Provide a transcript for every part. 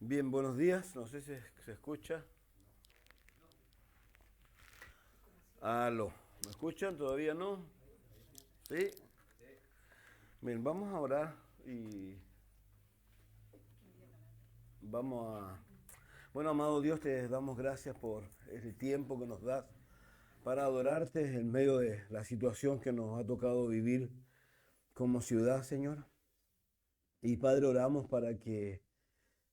Bien, buenos días. No sé si se escucha. Aló. ¿Me escuchan? ¿Todavía no? Sí. Bien, vamos a orar y vamos a... Bueno, amado Dios, te damos gracias por el tiempo que nos das para adorarte en medio de la situación que nos ha tocado vivir como ciudad, Señor. Y Padre, oramos para que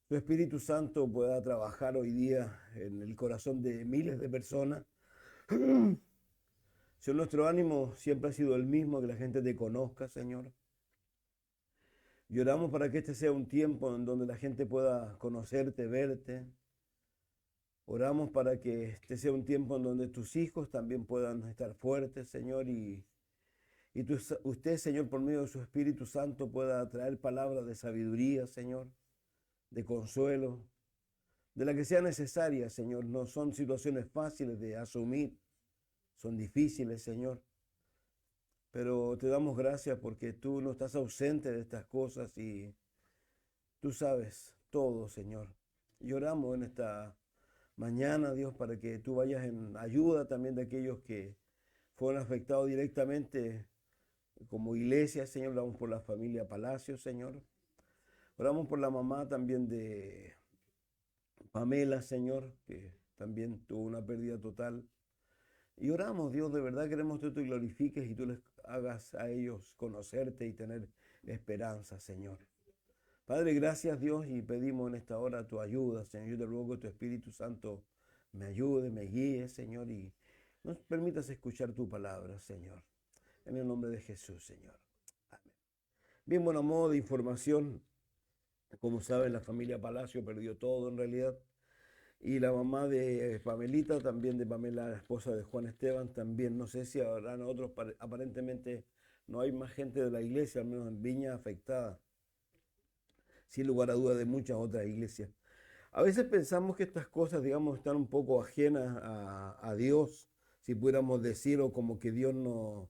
tu Espíritu Santo pueda trabajar hoy día en el corazón de miles de personas. Si nuestro ánimo siempre ha sido el mismo, que la gente te conozca, Señor. Y oramos para que este sea un tiempo en donde la gente pueda conocerte, verte. Oramos para que este sea un tiempo en donde tus hijos también puedan estar fuertes, Señor, y usted, Señor, por medio de su Espíritu Santo pueda traer palabras de sabiduría, Señor, de consuelo, de la que sea necesaria, Señor. No son situaciones fáciles de asumir, son difíciles, Señor. Pero te damos gracias porque tú no estás ausente de estas cosas y tú sabes todo, Señor. Y oramos en esta mañana, Dios, para que tú vayas en ayuda también de aquellos que fueron afectados directamente como iglesia, Señor. Oramos por la familia Palacio, Señor. Oramos por la mamá también de Pamela, Señor, que también tuvo una pérdida total. Y oramos, Dios, de verdad queremos que tú te glorifiques y tú les hagas a ellos conocerte y tener esperanza, Señor. Padre, gracias, Dios, y pedimos en esta hora tu ayuda, Señor. Yo te ruego que tu Espíritu Santo me ayude, me guíe, Señor, y nos permitas escuchar tu palabra, Señor. En el nombre de Jesús, Señor. Amén. Bien, bueno, a modo de información, como saben, la familia Palacio perdió todo en realidad. Y la mamá de Pamelita, también de Pamela, la esposa de Juan Esteban, también. No sé si habrán otros, aparentemente no hay más gente de la iglesia, al menos en Viña, afectada, sin lugar a dudas de muchas otras iglesias. A veces pensamos que estas cosas, digamos, están un poco ajenas a Dios, si pudiéramos decir, o como que Dios no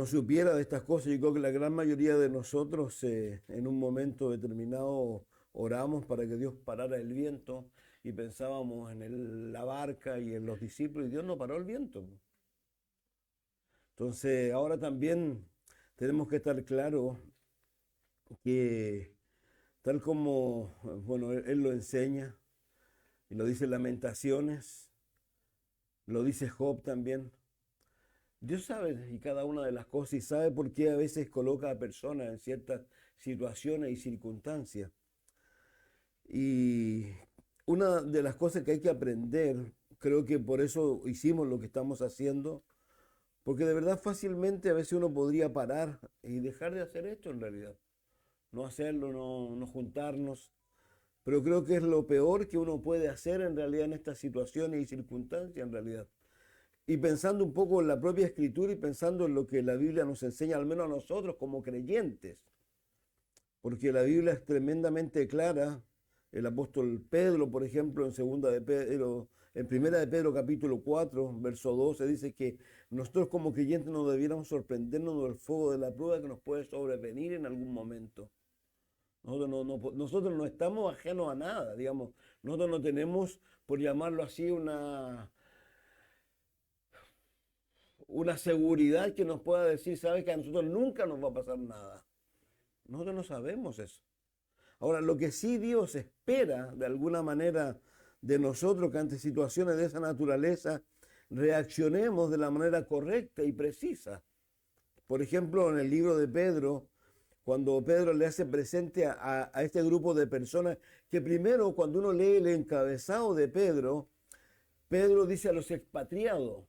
supiera de estas cosas. Yo creo que la gran mayoría de nosotros en un momento determinado oramos para que Dios parara el viento y pensábamos en la barca y en los discípulos y Dios no paró el viento. Entonces ahora también tenemos que estar claros que tal como, bueno, él lo enseña y lo dice en Lamentaciones, lo dice Job también. Dios sabe y cada una de las cosas y sabe por qué a veces coloca a personas en ciertas situaciones y circunstancias. Y una de las cosas que hay que aprender, creo que por eso hicimos lo que estamos haciendo, porque de verdad fácilmente a veces uno podría parar y dejar de hacer esto en realidad. No hacerlo, no juntarnos. Pero creo que es lo peor que uno puede hacer en realidad en estas situaciones y circunstancias en realidad. Y pensando un poco en la propia escritura y pensando en lo que la Biblia nos enseña, al menos a nosotros como creyentes, porque la Biblia es tremendamente clara. El apóstol Pedro, por ejemplo, en Primera de Pedro capítulo 4, verso 12, dice que nosotros como creyentes no debiéramos sorprendernos del fuego de la prueba que nos puede sobrevenir en algún momento. Nosotros no estamos ajenos a nada, digamos. Nosotros no tenemos, por llamarlo así, una seguridad que nos pueda decir, sabes que a nosotros nunca nos va a pasar nada. Nosotros no sabemos eso. Ahora, lo que sí Dios espera de alguna manera de nosotros que ante situaciones de esa naturaleza reaccionemos de la manera correcta y precisa. Por ejemplo, en el libro de Pedro, cuando Pedro le hace presente a este grupo de personas, que primero cuando uno lee el encabezado de Pedro, Pedro dice a los expatriados.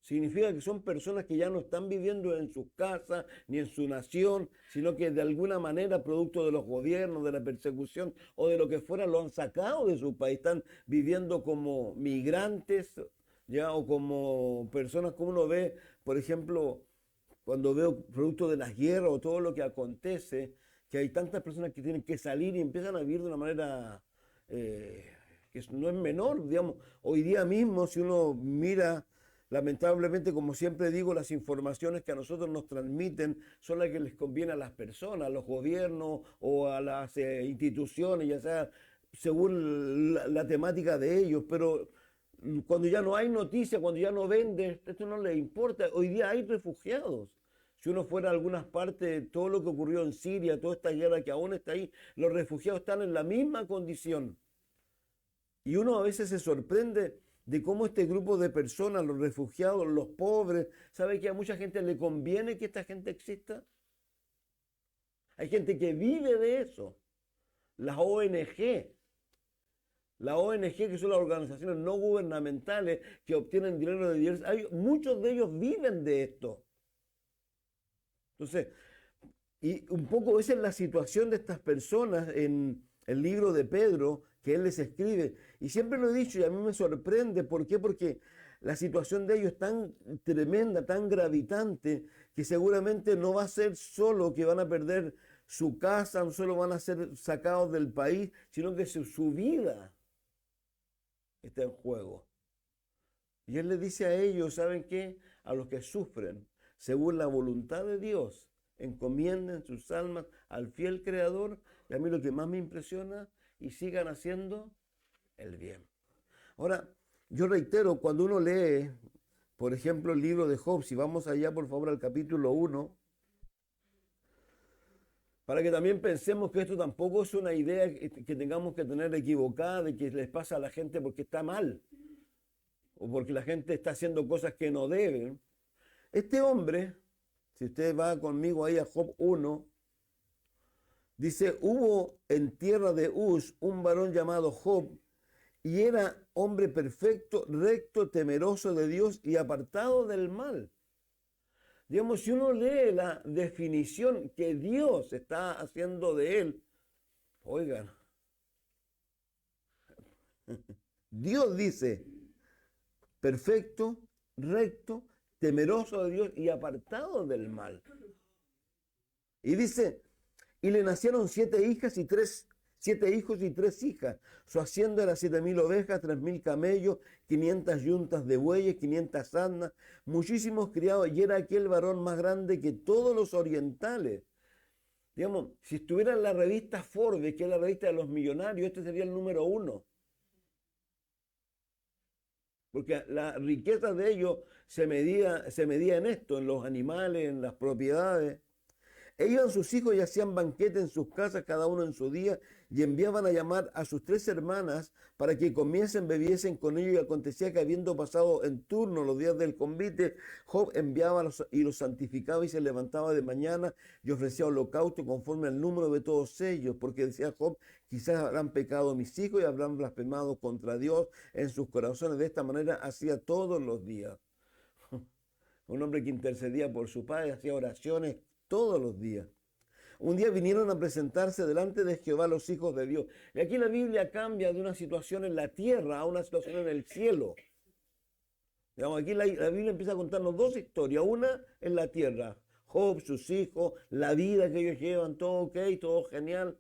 Significa que son personas que ya no están viviendo en sus casas ni en su nación, sino que de alguna manera, producto de los gobiernos, de la persecución o de lo que fuera, lo han sacado de su país. Están viviendo como migrantes, ya, o como personas como uno ve, por ejemplo, cuando veo producto de las guerras o todo lo que acontece, que hay tantas personas que tienen que salir y empiezan a vivir de una manera que no es menor, digamos. Hoy día mismo, si uno mira lamentablemente, como siempre digo, las informaciones que a nosotros nos transmiten son las que les conviene a las personas, a los gobiernos o a las instituciones, ya sea según la temática de ellos, pero cuando ya no hay noticias, cuando ya no venden, esto no les importa. Hoy día hay refugiados. Si uno fuera a algunas partes, todo lo que ocurrió en Siria, toda esta guerra que aún está ahí, los refugiados están en la misma condición. Y uno a veces se sorprende de cómo este grupo de personas, los refugiados, los pobres, ¿sabe que a mucha gente le conviene que esta gente exista? Hay gente que vive de eso. Las ONG. La ONG, que son las organizaciones no gubernamentales que obtienen dinero de diversos, muchos de ellos viven de esto. Entonces, y un poco esa es la situación de estas personas en el libro de Pedro que él les escribe. Y siempre lo he dicho y a mí me sorprende. ¿Por qué? Porque la situación de ellos es tan tremenda, tan gravitante, que seguramente no va a ser solo que van a perder su casa, no solo van a ser sacados del país, sino que su vida está en juego. Y él le dice a ellos, ¿saben qué? A los que sufren, según la voluntad de Dios, encomienden sus almas al fiel Creador. Y a mí lo que más me impresiona, y sigan haciendo el bien. Ahora, yo reitero, cuando uno lee, por ejemplo, el libro de Job, si vamos allá por favor al capítulo 1, para que también pensemos que esto tampoco es una idea que tengamos que tener equivocada de que les pasa a la gente porque está mal o porque la gente está haciendo cosas que no deben. Este hombre, si usted va conmigo ahí a Job 1, dice, hubo en tierra de Uz un varón llamado Job, y era hombre perfecto, recto, temeroso de Dios y apartado del mal. Digamos, si uno lee la definición que Dios está haciendo de él, oigan, Dios dice, perfecto, recto, temeroso de Dios y apartado del mal. Y dice, y le nacieron 7 hijas y 7 hijos y 3 hijas. Su hacienda era 7.000 ovejas, 3.000 camellos, 500 yuntas de bueyes, 500 asnas, muchísimos criados, y era aquel varón más grande que todos los orientales. Digamos, si estuviera en la revista Forbes, que es la revista de los millonarios, este sería el número 1. Porque la riqueza de ellos se medía en esto, en los animales, en las propiedades. E iban sus hijos y hacían banquete en sus casas, cada uno en su día, y enviaban a llamar a sus 3 hermanas para que comiesen, bebiesen con ellos. Y acontecía que, habiendo pasado en turno los días del convite, Job enviaba y los santificaba y se levantaba de mañana y ofrecía holocausto conforme al número de todos ellos, porque decía Job, quizás habrán pecado mis hijos y habrán blasfemado contra Dios en sus corazones. De esta manera hacía todos los días. Un hombre que intercedía por su padre, hacía oraciones todos los días. Un día vinieron a presentarse delante de Jehová los hijos de Dios. Y aquí la Biblia cambia de una situación en la tierra a una situación en el cielo. Digamos, aquí la Biblia empieza a contarnos 2 historias. Una en la tierra, Job, sus hijos, la vida que ellos llevan, todo ok, todo genial.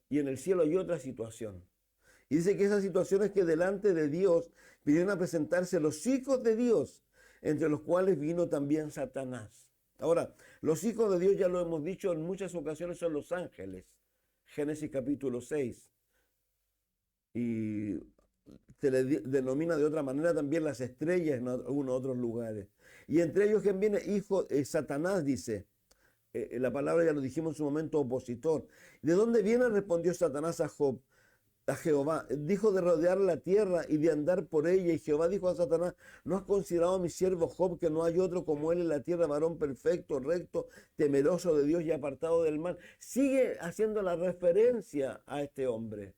Y en el cielo hay otra situación. Y dice que esa situación es que delante de Dios vinieron a presentarse los hijos de Dios, entre los cuales vino también Satanás. Ahora, los hijos de Dios, ya lo hemos dicho en muchas ocasiones, son los ángeles. Génesis capítulo 6. Y se le denomina de otra manera también las estrellas en algunos otros lugares. Y entre ellos, ¿quién viene? Hijo, Satanás, dice. La palabra ya lo dijimos en su momento, opositor. ¿De dónde viene? Respondió Satanás a Job. A Jehová, dijo de rodear la tierra y de andar por ella. Y Jehová dijo a Satanás, ¿no has considerado a mi siervo Job, que no hay otro como él en la tierra, varón perfecto, recto, temeroso de Dios y apartado del mal? Sigue haciendo la referencia a este hombre.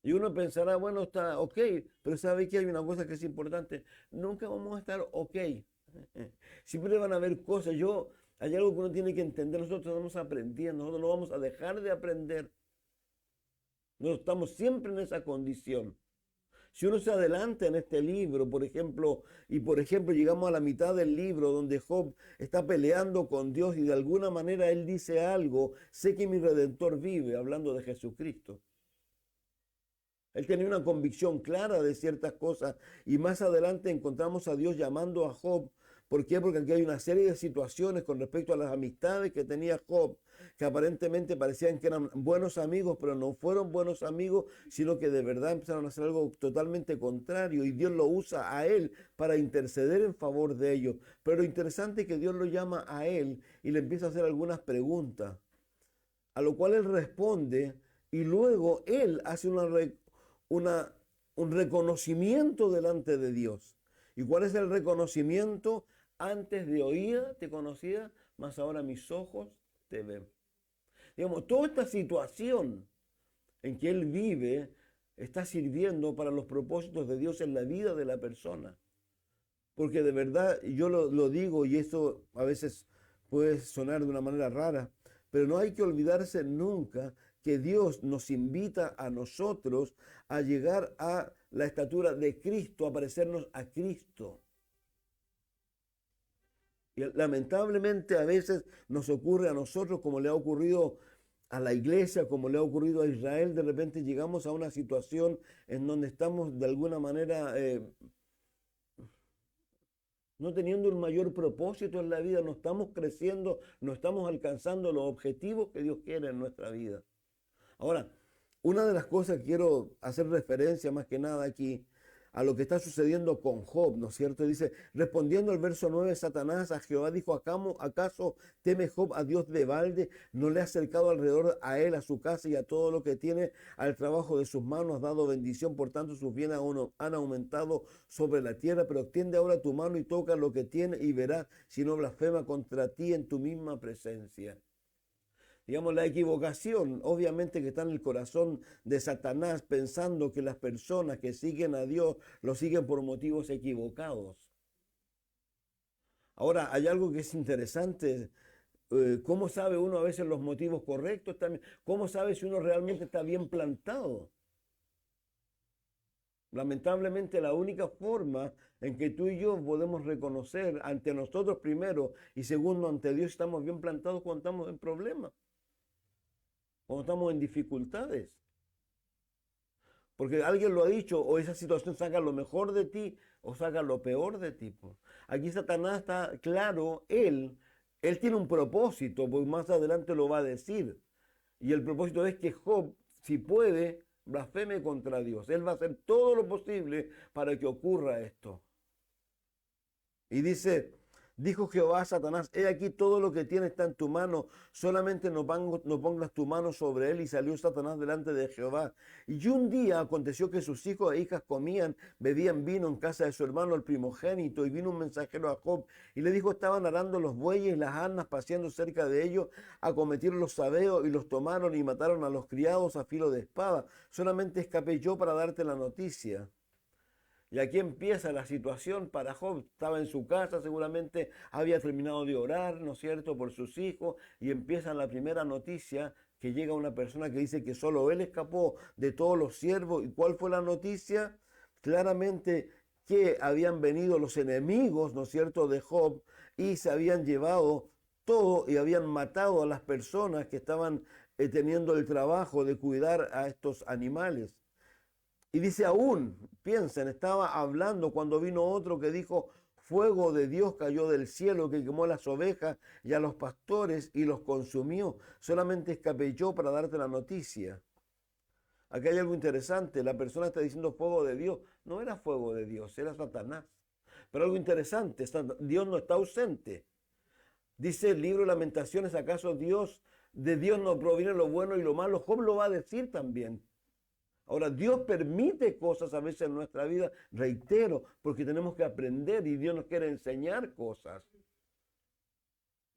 Y uno pensará, bueno, está ok, pero sabe que hay una cosa que es importante. Nunca vamos a estar ok. Siempre van a haber cosas. Hay algo que uno tiene que entender. Nosotros estamos aprendiendo, nosotros no vamos a dejar de aprender. Nosotros estamos siempre en esa condición. Si uno se adelanta en este libro, por ejemplo, llegamos a la mitad del libro donde Job está peleando con Dios y de alguna manera él dice algo, sé que mi Redentor vive, hablando de Jesucristo. Él tenía una convicción clara de ciertas cosas y más adelante encontramos a Dios llamando a Job. ¿Por qué? Porque aquí hay una serie de situaciones con respecto a las amistades que tenía Job, que aparentemente parecían que eran buenos amigos, pero no fueron buenos amigos, sino que de verdad empezaron a hacer algo totalmente contrario y Dios lo usa a él para interceder en favor de ellos. Pero lo interesante es que Dios lo llama a él y le empieza a hacer algunas preguntas, a lo cual él responde y luego él hace una, un reconocimiento delante de Dios. ¿Y cuál es el reconocimiento? Antes de oír te conocía, mas ahora mis ojos te ven. Digamos, toda esta situación en que él vive está sirviendo para los propósitos de Dios en la vida de la persona. Porque de verdad, yo lo digo y esto a veces puede sonar de una manera rara, pero no hay que olvidarse nunca que Dios nos invita a nosotros a llegar a la estatura de Cristo, a parecernos a Cristo. Y lamentablemente a veces nos ocurre a nosotros, como le ha ocurrido a la iglesia, como le ha ocurrido a Israel, de repente llegamos a una situación en donde estamos de alguna manera no teniendo un mayor propósito en la vida, no estamos creciendo, no estamos alcanzando los objetivos que Dios quiere en nuestra vida. Ahora, una de las cosas que quiero hacer referencia más que nada aquí a lo que está sucediendo con Job, ¿no es cierto? Dice, respondiendo al verso 9, Satanás a Jehová dijo, ¿acaso teme Job a Dios de balde? ¿No le ha acercado alrededor a él, a su casa y a todo lo que tiene, al trabajo de sus manos, has dado bendición, por tanto sus bienes han aumentado sobre la tierra, pero extiende ahora tu mano y toca lo que tiene y verás si no blasfema contra ti en tu misma presencia. Digamos, la equivocación obviamente que está en el corazón de Satanás, pensando que las personas que siguen a Dios lo siguen por motivos equivocados. Ahora, hay algo que es interesante. ¿Cómo sabe uno a veces los motivos correctos también? ¿Cómo sabe si uno realmente está bien plantado? Lamentablemente, la única forma en que tú y yo podemos reconocer ante nosotros primero y segundo ante Dios estamos bien plantados cuando estamos en problemas, cuando estamos en dificultades. Porque alguien lo ha dicho, o esa situación saca lo mejor de ti o saca lo peor de ti. Aquí Satanás está claro, él tiene un propósito, pues más adelante lo va a decir. Y el propósito es que Job, si puede, blasfeme contra Dios. Él va a hacer todo lo posible para que ocurra esto. Y dijo Jehová a Satanás, he aquí todo lo que tiene está en tu mano, solamente no pongas tu mano sobre él. Y salió Satanás delante de Jehová. Y un día aconteció que sus hijos e hijas comían, bebían vino en casa de su hermano el primogénito, y vino un mensajero a Job, y le dijo, estaban arando los bueyes y las asnas, paseando cerca de ellos, acometieron los sabeos, y los tomaron y mataron a los criados a filo de espada. Solamente escapé yo para darte la noticia. Y aquí empieza la situación para Job. Estaba en su casa, seguramente había terminado de orar, ¿no es cierto?, por sus hijos, y empieza la primera noticia que llega una persona que dice que solo él escapó de todos los siervos. ¿Y cuál fue la noticia? Claramente que habían venido los enemigos, ¿no es cierto?, de Job, y se habían llevado todo y habían matado a las personas que estaban teniendo el trabajo de cuidar a estos animales. Y dice aún, piensen, estaba hablando cuando vino otro que dijo, fuego de Dios cayó del cielo que quemó las ovejas y a los pastores y los consumió. Solamente escapé yo para darte la noticia. Aquí hay algo interesante, la persona está diciendo fuego de Dios. No era fuego de Dios, era Satanás. Pero algo interesante, Dios no está ausente. Dice el libro de Lamentaciones, ¿acaso de Dios no proviene lo bueno y lo malo? Job lo va a decir también. Ahora, Dios permite cosas a veces en nuestra vida, reitero, porque tenemos que aprender y Dios nos quiere enseñar cosas.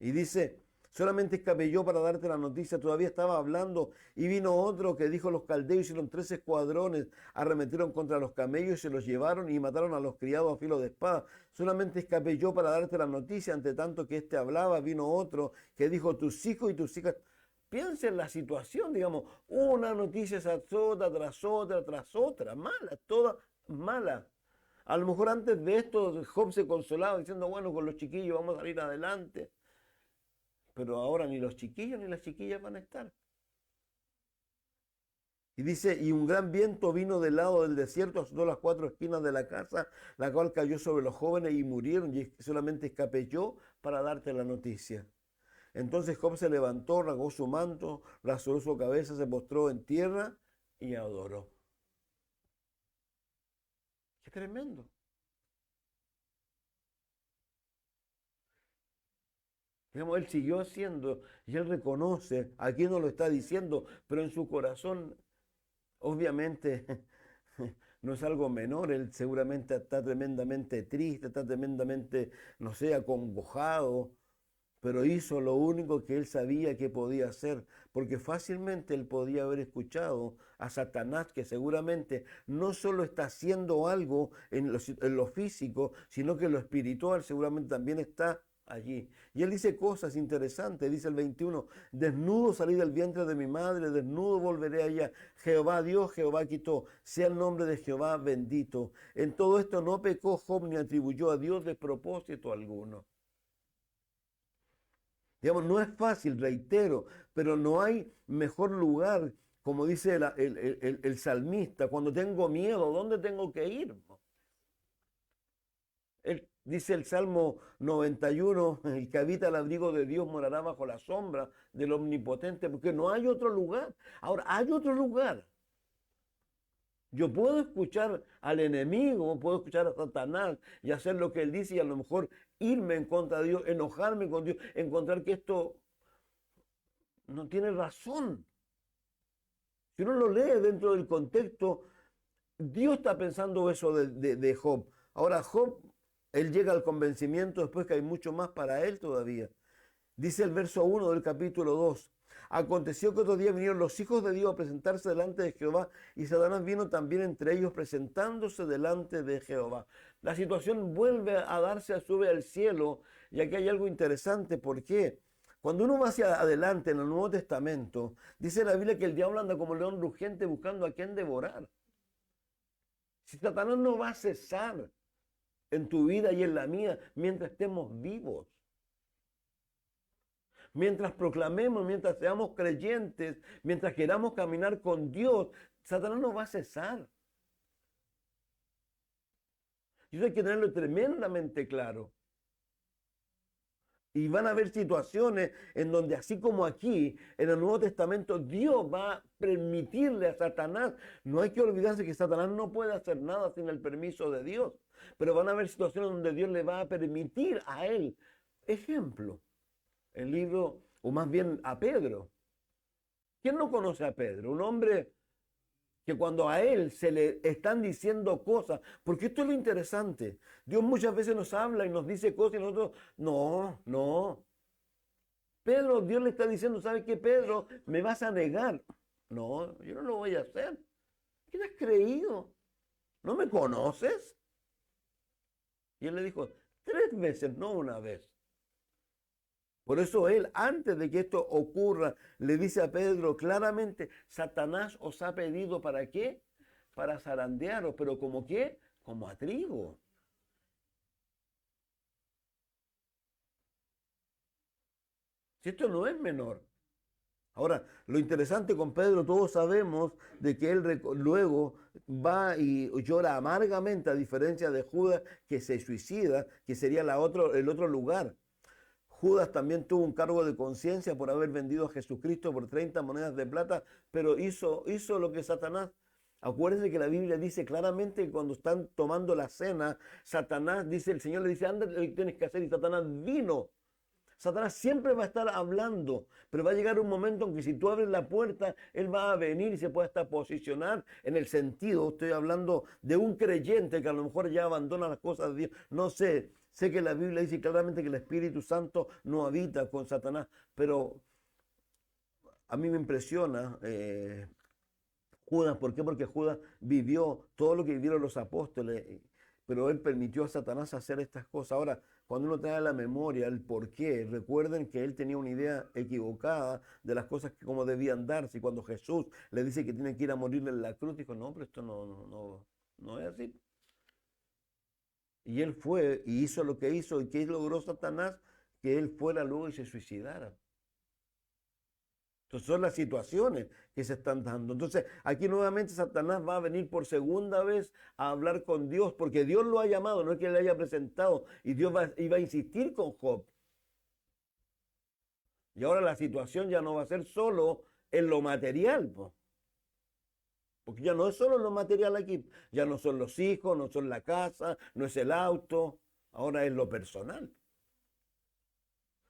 Y dice, solamente escapé yo para darte la noticia, todavía estaba hablando y vino otro que dijo, los caldeos hicieron 3 escuadrones, arremetieron contra los camellos y se los llevaron y mataron a los criados a filo de espada. Solamente escapé yo para darte la noticia, entre tanto que éste hablaba, vino otro que dijo, tus hijos y tus hijas. Piensa en la situación, digamos, una noticia tras otra, mala, toda mala. A lo mejor antes de esto Job se consolaba diciendo, bueno, con los chiquillos vamos a salir adelante. Pero ahora ni los chiquillos ni las chiquillas van a estar. Y dice, y un gran viento vino del lado del desierto, azotó las cuatro esquinas de la casa, la cual cayó sobre los jóvenes y murieron, y solamente escapé yo para darte la noticia. Entonces Job se levantó, rasgó su manto, rasuró su cabeza, se postró en tierra y adoró. ¡Qué tremendo! Digamos, él siguió haciendo y él reconoce, aquí no lo está diciendo, pero en su corazón, obviamente, no es algo menor. Él seguramente está tremendamente triste, está tremendamente, no sé, acongojado, pero hizo lo único que él sabía que podía hacer, porque fácilmente él podía haber escuchado a Satanás, que seguramente no solo está haciendo algo en lo físico, sino que en lo espiritual seguramente también está allí. Y él dice cosas interesantes, dice el 21, desnudo salí del vientre de mi madre, desnudo volveré allá. Jehová dio, Jehová quitó, sea el nombre de Jehová bendito. En todo esto no pecó Job ni atribuyó a Dios despropósito alguno. Digamos, no es fácil, reitero, pero no hay mejor lugar, como dice el salmista, cuando tengo miedo, ¿dónde tengo que ir? Dice el Salmo 91, el que habita al abrigo de Dios morará bajo la sombra del Omnipotente, porque no hay otro lugar. Ahora, hay otro lugar. Yo puedo escuchar al enemigo, puedo escuchar a Satanás y hacer lo que él dice y a lo mejor irme en contra de Dios, enojarme con Dios, encontrar que esto no tiene razón. Si uno lo lee dentro del contexto, Dios está pensando eso de Job. Ahora Job, él llega al convencimiento después que hay mucho más para él todavía. Dice el verso 1 del capítulo 2. Aconteció que otro día vinieron los hijos de Dios a presentarse delante de Jehová y Satanás vino también entre ellos presentándose delante de Jehová. La situación vuelve a darse a sube al cielo y aquí hay algo interesante. ¿Por qué? Cuando uno va hacia adelante en el Nuevo Testamento, dice la Biblia que el diablo anda como león rugiente buscando a quien devorar. Si Satanás no va a cesar en tu vida y en la mía mientras estemos vivos. Mientras proclamemos, mientras seamos creyentes, mientras queramos caminar con Dios, Satanás no va a cesar. Y eso hay que tenerlo tremendamente claro. Y van a haber situaciones en donde, así como aquí, en el Nuevo Testamento, Dios va a permitirle a Satanás. No hay que olvidarse que Satanás no puede hacer nada sin el permiso de Dios. Pero van a haber situaciones donde Dios le va a permitir a él. Ejemplo, el libro, o más bien a Pedro. ¿Quién no conoce a Pedro? Un hombre que cuando a él se le están diciendo cosas, porque esto es lo interesante, Dios muchas veces nos habla y nos dice cosas y nosotros, no. Pedro, Dios le está diciendo, ¿sabes qué, Pedro? Me vas a negar. No, yo no lo voy a hacer. ¿Quién has creído? ¿No me conoces? Y él le dijo, 3 veces, no una vez. Por eso él, antes de que esto ocurra, le dice a Pedro claramente, Satanás os ha pedido ¿para qué? Para zarandearos, pero ¿como qué? Como a trigo. Si esto no es menor. Ahora, lo interesante con Pedro, todos sabemos de que él luego va y llora amargamente, a diferencia de Judas, que se suicida, que sería el otro lugar. Judas también tuvo un cargo de conciencia por haber vendido a Jesucristo por 30 monedas de plata, pero hizo lo que Satanás. Acuérdense que la Biblia dice claramente que cuando están tomando la cena, Satanás dice, el Señor le dice, anda, lo que tienes que hacer, y Satanás vino. Satanás siempre va a estar hablando, pero va a llegar un momento en que si tú abres la puerta, él va a venir y se puede hasta posicionar en el sentido, estoy hablando de un creyente que a lo mejor ya abandona las cosas de Dios, no sé, sé que la Biblia dice claramente que el Espíritu Santo no habita con Satanás, pero a mí me impresiona Judas. ¿Por qué? Porque Judas vivió todo lo que vivieron los apóstoles, pero él permitió a Satanás hacer estas cosas. Ahora, cuando uno trae a la memoria el por qué, recuerden que él tenía una idea equivocada de las cosas que como debían darse. Y cuando Jesús le dice que tiene que ir a morir en la cruz, dijo, no, pero esto no es así. Y él fue y hizo lo que hizo. ¿Y qué logró Satanás? Que él fuera luego y se suicidara. Entonces son las situaciones que se están dando. Entonces aquí nuevamente Satanás va a venir por segunda vez a hablar con Dios, porque Dios lo ha llamado, no es que le haya presentado, y Dios iba a insistir con Job. Y ahora la situación ya no va a ser solo en lo material, po. Porque ya no es solo lo material aquí, ya no son los hijos, no son la casa, no es el auto, ahora es lo personal.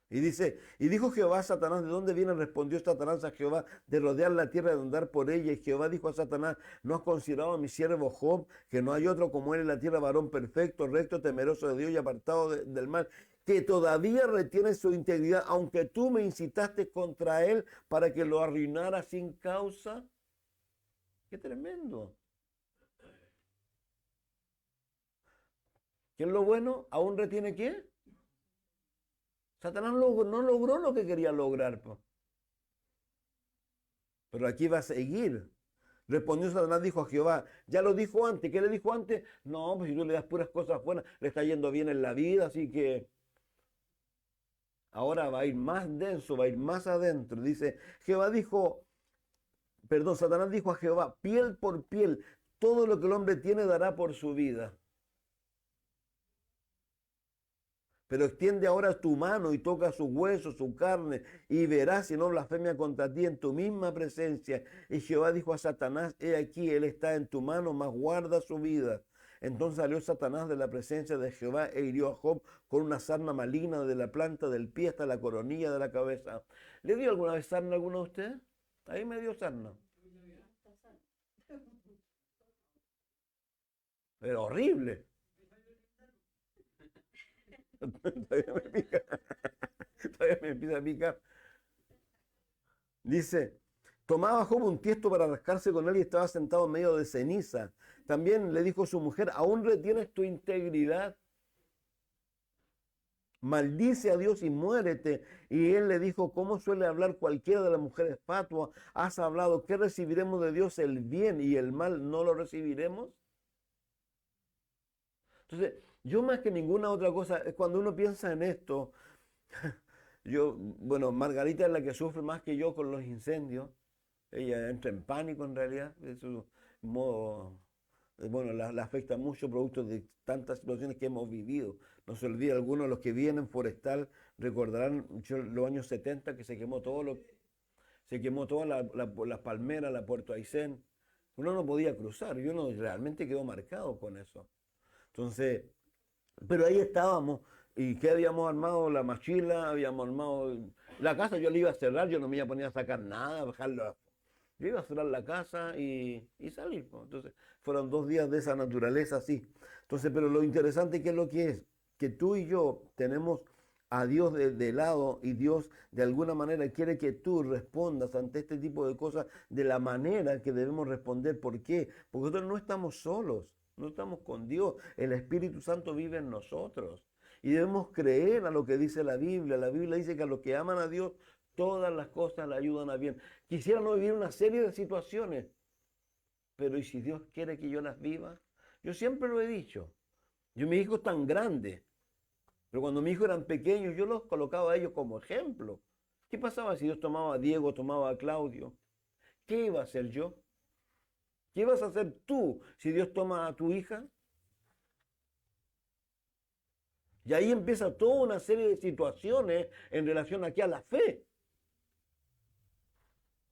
Y dice, y dijo Jehová a Satanás, ¿de dónde viene? Respondió Satanás a Jehová, de rodear la tierra, de andar por ella. Y Jehová dijo a Satanás, ¿no has considerado a mi siervo Job, que no hay otro como él en la tierra, varón perfecto, recto, temeroso de Dios y apartado del mal, que todavía retiene su integridad, aunque tú me incitaste contra él para que lo arruinara sin causa? ¡Qué tremendo! ¿Quién lo bueno aún retiene qué? Satanás no logró lo que quería lograr, po. Pero aquí va a seguir. Respondió Satanás, dijo a Jehová, ya lo dijo antes. ¿Qué le dijo antes? No, pues si tú le das puras cosas buenas, le está yendo bien en la vida, así que ahora va a ir más denso, va a ir más adentro. Dice, Satanás dijo a Jehová, piel por piel, todo lo que el hombre tiene dará por su vida. Pero extiende ahora tu mano y toca su hueso, su carne, y verás si no blasfemia contra ti en tu misma presencia. Y Jehová dijo a Satanás, he aquí, él está en tu mano, mas guarda su vida. Entonces salió Satanás de la presencia de Jehová e hirió a Job con una sarna maligna de la planta del pie hasta la coronilla de la cabeza. ¿Le dio alguna vez sarna a alguno de ustedes? Ahí me dio sarna. Pero horrible. Todavía me pica. Todavía me empieza a picar. Dice, tomaba Job un tiesto para rascarse con él y estaba sentado en medio de ceniza. También le dijo su mujer, ¿aún retienes tu integridad? Maldice a Dios y muérete. Y él le dijo, ¿cómo suele hablar cualquiera de las mujeres fatuas? Has hablado, ¿qué recibiremos de Dios? El bien y el mal, ¿no lo recibiremos? Entonces, yo más que ninguna otra cosa, es cuando uno piensa en esto, bueno, Margarita es la que sufre más que yo con los incendios. Ella entra en pánico en realidad, de su modo, bueno, la afecta mucho producto de tantas situaciones que hemos vivido. No se olvide, algunos de los que vienen forestal recordarán los años 70 que se quemó toda las palmeras, la Puerto Aysén. Uno no podía cruzar y uno realmente quedó marcado con eso. Entonces, pero ahí estábamos. ¿Y qué habíamos armado? La mochila, habíamos armado la casa, yo le iba a cerrar, yo no me iba a poner a sacar nada, a bajarlo. Yo iba a cerrar la casa y salir, pues. Entonces, fueron 2 días de esa naturaleza, sí. Entonces, pero lo interesante que es lo que es, que tú y yo tenemos a Dios de lado y Dios de alguna manera quiere que tú respondas ante este tipo de cosas de la manera que debemos responder. ¿Por qué? Porque nosotros no estamos solos, no estamos con Dios. El Espíritu Santo vive en nosotros. Y debemos creer a lo que dice la Biblia. La Biblia dice que a los que aman a Dios, todas las cosas le ayudan a bien. Quisiera no vivir una serie de situaciones, pero ¿y si Dios quiere que yo las viva? Yo siempre lo he dicho. Mis hijos tan grandes, pero cuando mis hijos eran pequeños, yo los colocaba a ellos como ejemplo. ¿Qué pasaba si Dios tomaba a Diego, tomaba a Claudio? ¿Qué iba a hacer yo? ¿Qué ibas a hacer tú si Dios toma a tu hija? Y ahí empieza toda una serie de situaciones en relación aquí a la fe.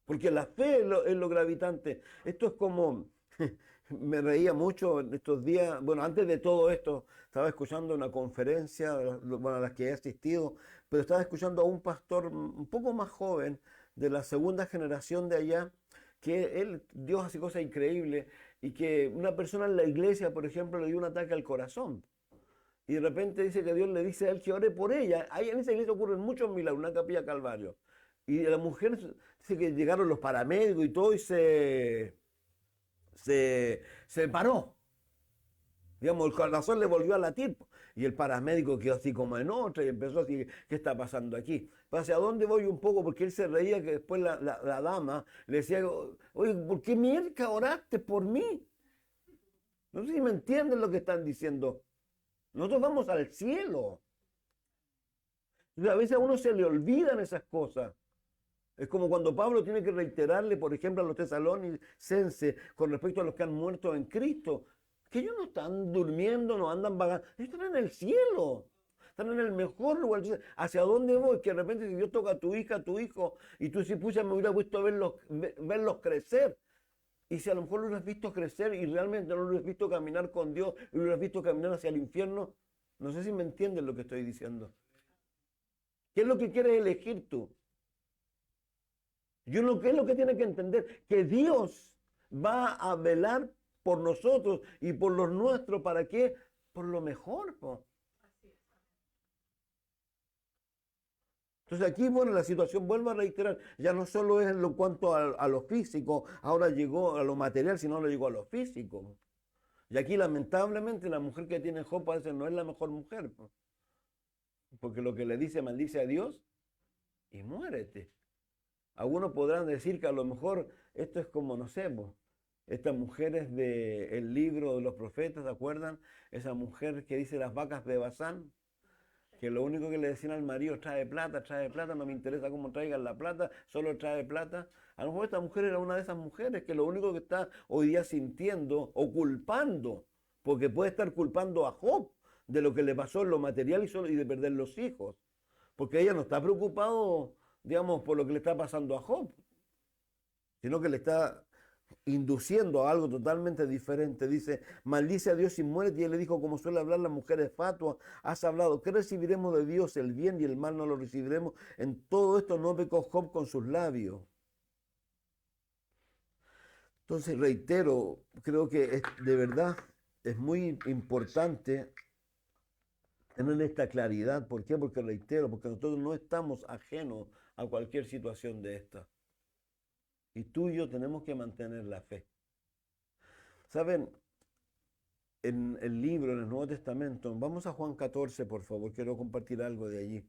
Porque la fe es lo gravitante. Esto es como, me reía mucho en estos días, bueno, antes de todo esto, estaba escuchando una conferencia, bueno, a las que he asistido, pero estaba escuchando a un pastor un poco más joven, de la segunda generación de allá, que Dios hace cosas increíbles, y que una persona en la iglesia, por ejemplo, le dio un ataque al corazón. Y de repente dice que Dios le dice a él que ore por ella. Ahí en esa iglesia ocurren muchos milagros, una capilla Calvario. Y la mujer dice que llegaron los paramédicos y todo y se paró. Digamos, el corazón le volvió a latir. Y el paramédico quedó así como en otra y empezó así, ¿qué está pasando aquí? ¿Hacia dónde voy un poco? Porque él se reía que después la dama le decía, oye, ¿por qué mierda oraste por mí? No sé si me entienden lo que están diciendo. Nosotros vamos al cielo. A veces a uno se le olvidan esas cosas. Es como cuando Pablo tiene que reiterarle, por ejemplo, a los tesalonicenses con respecto a los que han muerto en Cristo, que ellos no están durmiendo, no andan vagando, ellos están en el cielo, están en el mejor lugar. Dice, ¿hacia dónde voy? Que de repente si Dios toca a tu hija, a tu hijo, y tú si pucha me hubiera visto verlos crecer. Y si a lo mejor lo hubieras visto crecer y realmente no lo hubieras visto caminar con Dios y lo hubieras visto caminar hacia el infierno, no sé si me entienden lo que estoy diciendo. ¿Qué es lo que quieres elegir tú? ¿Qué es lo que tiene que entender? Que Dios va a velar por nosotros y por los nuestros. ¿Para qué? Por lo mejor, po. Entonces aquí, bueno, la situación, vuelvo a reiterar, ya no solo es en lo cuanto a lo físico, ahora llegó a lo material, sino le llegó a lo físico. Y aquí, lamentablemente, la mujer que tiene Job parece no es la mejor mujer, po. Porque lo que le dice, maldice a Dios y muérete. Algunos podrán decir que a lo mejor esto es como, no sé, po, estas mujeres del libro de los profetas, ¿se acuerdan? Esa mujer que dice las vacas de Bazán, que lo único que le decían al marido, trae plata, no me interesa cómo traigan la plata, solo trae plata. A lo mejor esta mujer era una de esas mujeres que lo único que está hoy día sintiendo o culpando, porque puede estar culpando a Job de lo que le pasó en lo material y de perder los hijos, porque ella no está preocupado, digamos, por lo que le está pasando a Job, sino que le está induciendo a algo totalmente diferente. Dice, maldice a Dios y muérete. Y él le dijo, como suele hablar la mujer de fatua, has hablado, ¿qué recibiremos de Dios? El bien y el mal no lo recibiremos. En todo esto no pecó Job con sus labios. Entonces, reitero, creo que de verdad es muy importante tener esta claridad. ¿Por qué? Porque reitero, porque nosotros no estamos ajenos a cualquier situación de esta. Y tú y yo tenemos que mantener la fe. ¿Saben? En el libro, en el Nuevo Testamento, vamos a Juan 14, por favor, quiero compartir algo de allí.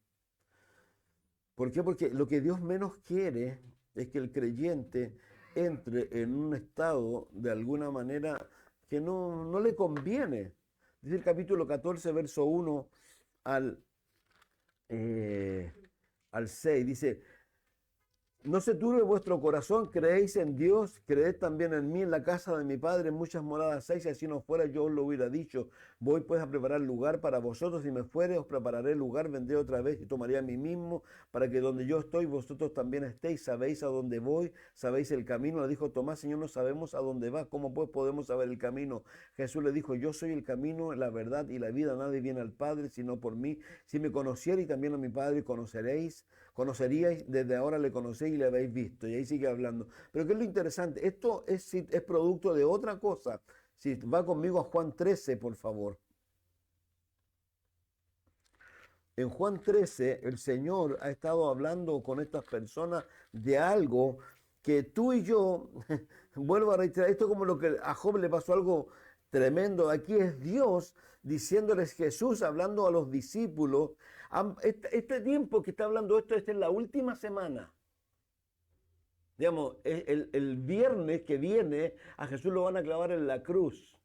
¿Por qué? Porque lo que Dios menos quiere es que el creyente entre en un estado de alguna manera que no le conviene. Dice el capítulo 14, verso 1 al, eh, al 6, dice, no se turbe vuestro corazón, creéis en Dios, creed también en mí. En la casa de mi Padre muchas moradas hay, si así no fuera yo os lo hubiera dicho. Voy pues a preparar lugar para vosotros, si me fuere os prepararé lugar, vendré otra vez y tomaré a mí mismo, para que donde yo estoy vosotros también estéis. Sabéis a dónde voy, sabéis el camino. Le dijo Tomás, Señor, no sabemos a dónde va, ¿cómo pues podemos saber el camino? Jesús le dijo, yo soy el camino, la verdad y la vida, nadie viene al Padre sino por mí. Si me conocierais también a mi Padre conoceríais, desde ahora le conocéis y le habéis visto. Y ahí sigue hablando. Pero ¿qué es lo interesante? Esto es producto de otra cosa. Si va conmigo a Juan 13, por favor. En Juan 13, el Señor ha estado hablando con estas personas de algo que tú y yo, vuelvo a reiterar, esto como lo que a Job le pasó algo tremendo. Aquí es Dios diciéndoles, Jesús hablando a los discípulos. Este tiempo que está hablando esto es en la última semana. Digamos, el viernes que viene a Jesús lo van a clavar en la cruz.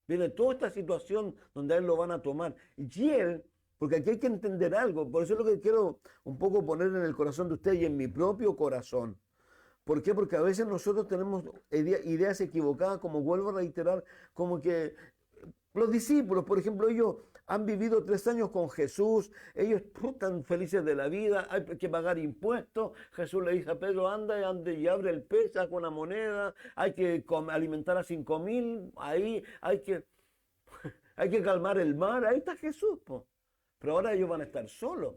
Viene toda esta situación donde a él lo van a tomar. Y él, porque aquí hay que entender algo, por eso es lo que quiero un poco poner en el corazón de usted y en mi propio corazón. ¿Por qué? Porque a veces nosotros tenemos ideas equivocadas, como vuelvo a reiterar, como que los discípulos, por ejemplo, ellos han vivido 3 años con Jesús, ellos están felices de la vida, hay que pagar impuestos. Jesús le dice a Pedro, anda y abre el pez, saca una moneda, hay que alimentar a 5.000, ahí hay que calmar el mar, ahí está Jesús, po. Pero ahora ellos van a estar solos.